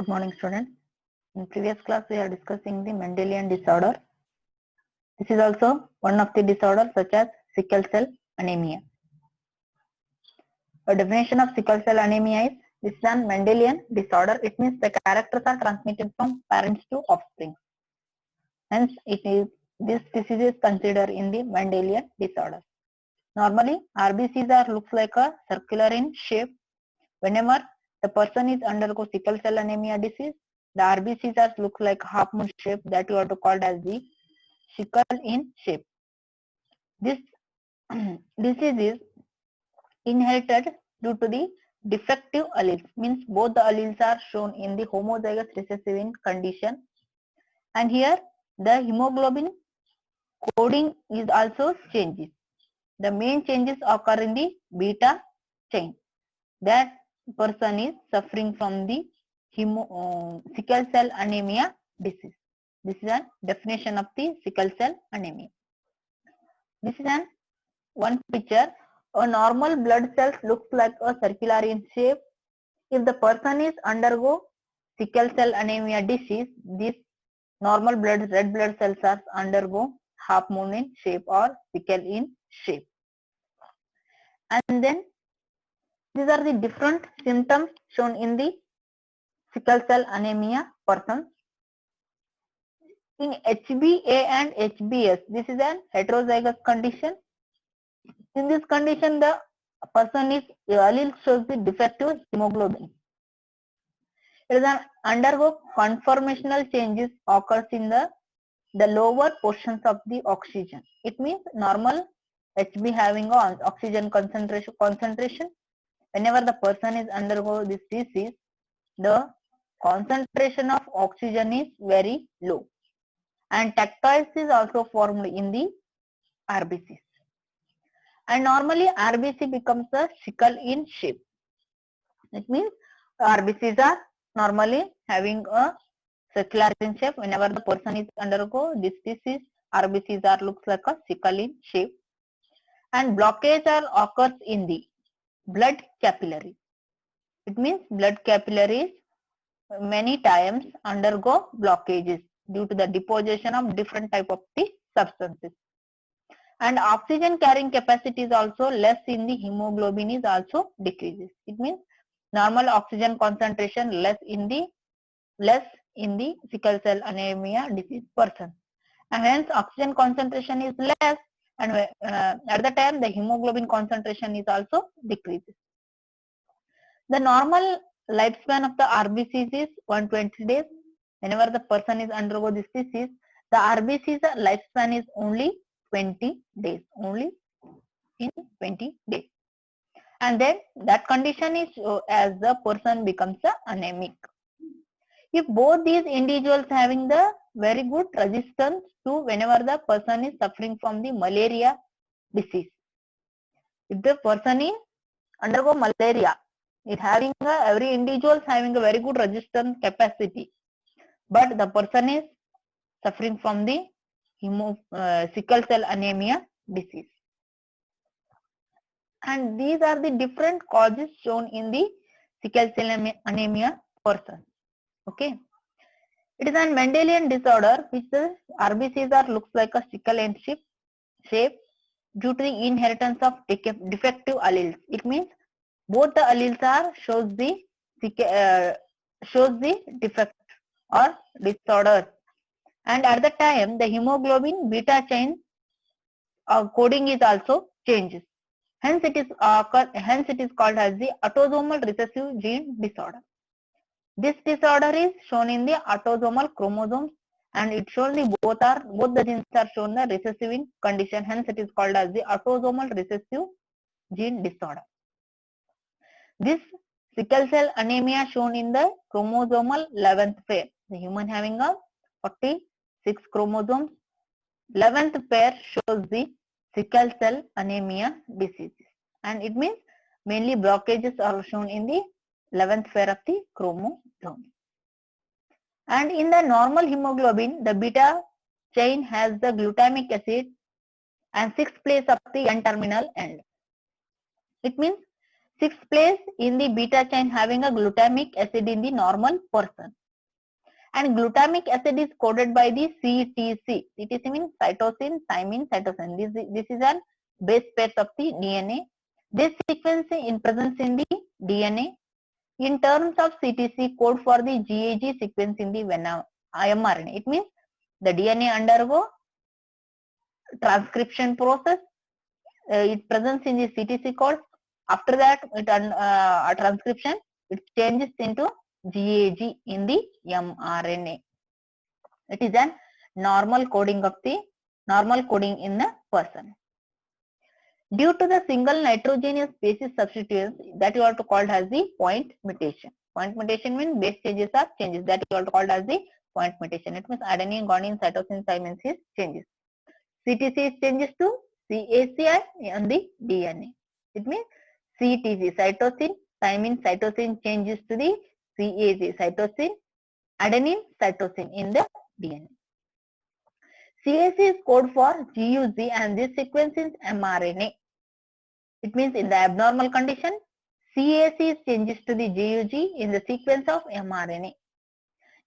morning, students. In previous class, we are discussing the Mendelian disorder. This is also one of the disorders such as sickle cell anemia. A definition of sickle cell anemia is this is an Mendelian disorder. It means the characters are transmitted from parents to offspring. Hence, this disease is considered in the Mendelian disorder. Normally, RBCs looks like a circular in shape. Whenever the person is undergo sickle cell anemia disease, the RBCs look like half moon shape, that you have to call as the sickle in shape. This disease is inherited due to the defective alleles, means both the alleles are shown in the homozygous recessive condition, and here the hemoglobin coding is also changes. The main changes occur in the beta chain. That person is suffering from the sickle cell anemia disease. This is a definition of the sickle cell anemia. This is one picture. A normal blood cells looks like a circular in shape. If the person is undergo sickle cell anemia disease, this normal red blood cells are undergo half moon in shape or sickle in shape. And then these are the different symptoms shown in the sickle cell anemia person. In HbA and HbS, this is an heterozygous condition. In this condition, the person is allele shows the defective hemoglobin. It is an undergo conformational changes occurs in the lower portions of the oxygen. It means normal Hb having an oxygen concentration. Whenever the person is undergo this disease, the concentration of oxygen is very low, and tactiles is also formed in the RBCs. And normally RBC becomes a sickle in shape. It means RBCs are normally having a circular in shape. Whenever the person is undergo this disease, RBCs looks like a sickle in shape. And blockage occurs in the blood capillary. It means blood capillaries many times undergo blockages due to the deposition of different type of the substances. And oxygen carrying capacity is also less in the hemoglobin is also decreases. It means normal oxygen concentration less in the sickle cell anemia disease person, and hence oxygen concentration is less, and at the time the hemoglobin concentration is also decreases. The normal lifespan of the RBCs is 120 days. Whenever the person is undergo this disease, the RBCs lifespan is only 20 days, only in 20 days. And then that condition is as the person becomes anemic. If both these individuals having the very good resistance to whenever the person is suffering from the malaria disease. If the person is undergo malaria, it having every individual is having a very good resistance capacity, but the person is suffering from the sickle cell anemia disease. And these are the different causes shown in the sickle cell anemia person. Okay, it is a Mendelian disorder which the RBCs looks like a sickle in shape due to the inheritance of defective alleles. It means both the alleles shows the defect or disorder, and at the time the hemoglobin beta chain coding is also changes. Hence it is called as the autosomal recessive gene disorder. This disorder is shown in the autosomal chromosomes, and it shows both the genes are shown the recessive in condition. Hence it is called as the autosomal recessive gene disorder. This sickle cell anemia shown in the chromosomal 11th pair. The human having a 46 chromosomes. 11th pair shows the sickle cell anemia disease, and it means mainly blockages are shown in the 11th pair of the chromosome. And in the normal hemoglobin, the beta chain has the glutamic acid and 6th place of the N-terminal end. It means 6th place in the beta chain having a glutamic acid in the normal person. And glutamic acid is coded by the CTC. CTC means cytosine, thymine, cytosine. This is an base pairs of the DNA. This sequence in presence in the DNA. In terms of CTC, code for the GAG sequence in the mRNA. It means the DNA undergo transcription process. It presents in the CTC code. After that, transcription, it changes into GAG in the mRNA. It is a normal coding in a person. Due to the single nitrogenous basis substituents that you are to called as the point mutation. Point mutation means base changes are changes that you are to called as the point mutation. It means adenine, guanine, cytosine, thymine is changes. CTC is changes to CACI on the DNA. It means CTC cytosine, thymine, cytosine changes to the CAC cytosine, adenine, cytosine in the DNA. CAC is code for GUG and this sequence is mRNA. It means in the abnormal condition, CAC changes to the GUG in the sequence of mRNA.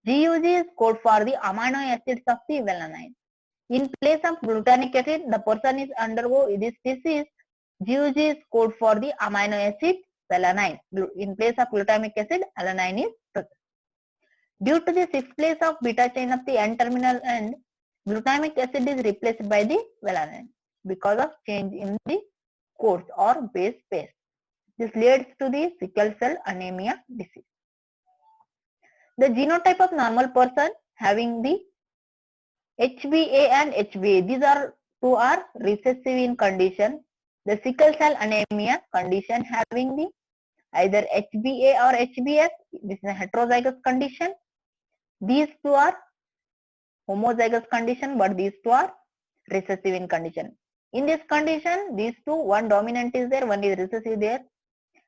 GUG is code for the amino acids of the valine. In place of glutamic acid, the person is undergo this disease. GUG is code for the amino acid valine. In place of glutamic acid, alanine is present. Due to the fifth place of beta chain of the N-terminal end, glutamic acid is replaced by the valine because of change in the codes or base pairs. This leads to the sickle cell anemia disease. The genotype of normal person having the HbA and HbA, these are two are recessive in condition. The sickle cell anemia condition having the either HbA or HbS, this is a heterozygous condition. These two are homozygous condition, but these two are recessive in condition. In this condition, these two, one dominant is there, one is recessive there,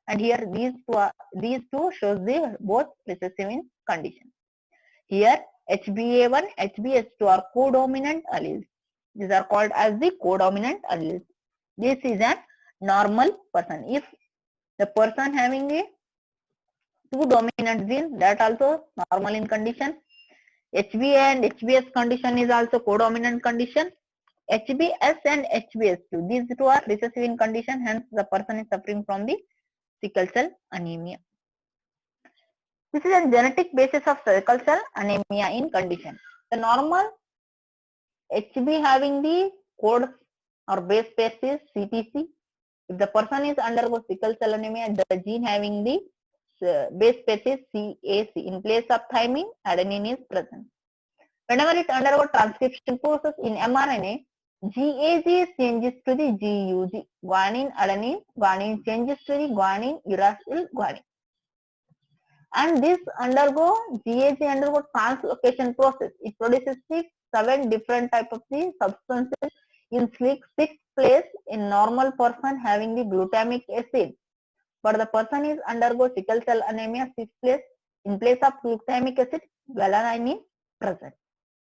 and here these two shows the both recessive in condition. Here HbA1, HbS2 are codominant alleles. These are called as the codominant alleles. This is a normal person. If the person having a two dominant genes, that also normal in condition. HbA and HbS condition is also codominant condition. HbS and HbS2, these two are recessive in condition, hence the person is suffering from the sickle cell anemia. This is a genetic basis of sickle cell anemia in condition. The normal HB having the code or base pairs is CTC. If the person is undergo sickle cell anemia, the gene having the base pairs is CAC. In place of thymine, adenine is present. Whenever it undergoes transcription process in mRNA, GAG changes to the GUG. Guanine, adenine, guanine changes to the guanine, uracil, guanine. And this GAG undergo translocation process. It produces 7 different type of the substances in 6th place in normal person having the glutamic acid. But the person is undergo sickle cell anemia 6th place. In place of glutamic acid, valine is present.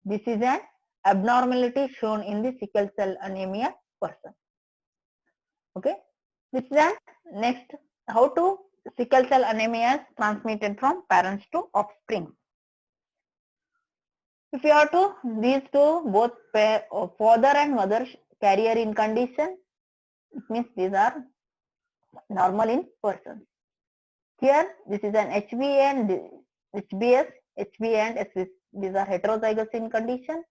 This is an abnormality shown in the sickle cell anemia person. Okay. This is an next how to sickle cell anemia is transmitted from parents to offspring. If you are to these two both father and mother carrier in condition, it means these are normal in persons. Here this is an HbA and HbS, HbA and HbS. These are heterozygous in condition.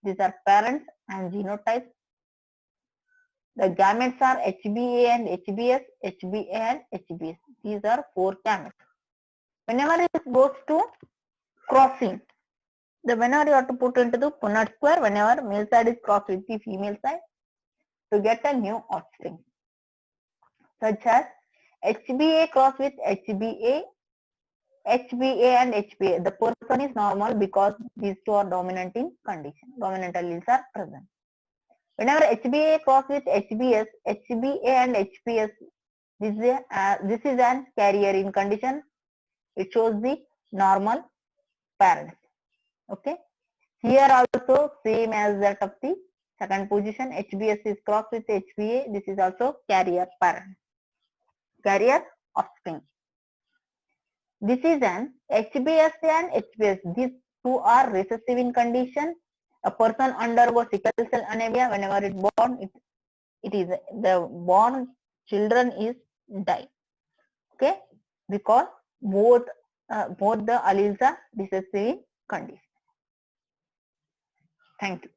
These are parents and genotypes. The gametes are HbA and HbS, HbA and HbS. These are 4 gametes. Whenever it goes to crossing, whenever you have to put into the Punnett square, whenever male side is crossed with the female side to get a new offspring, such as HbA cross with HbA, HbA and HbA. The person is normal because these two are dominant in condition. Dominant alleles are present. Whenever HbA cross with HbS, HbA and HbS, this is an carrier in condition. It shows the normal parents. Okay. Here also same as that of the second position. HbS is crossed with HbA. This is also carrier parent. Carrier offspring. This is an HbS and HbS. This who are recessive in condition. A person undergoes sickle cell anemia whenever it born. It is the born children is die. Okay, because both the alleles are recessive in condition. Thank you.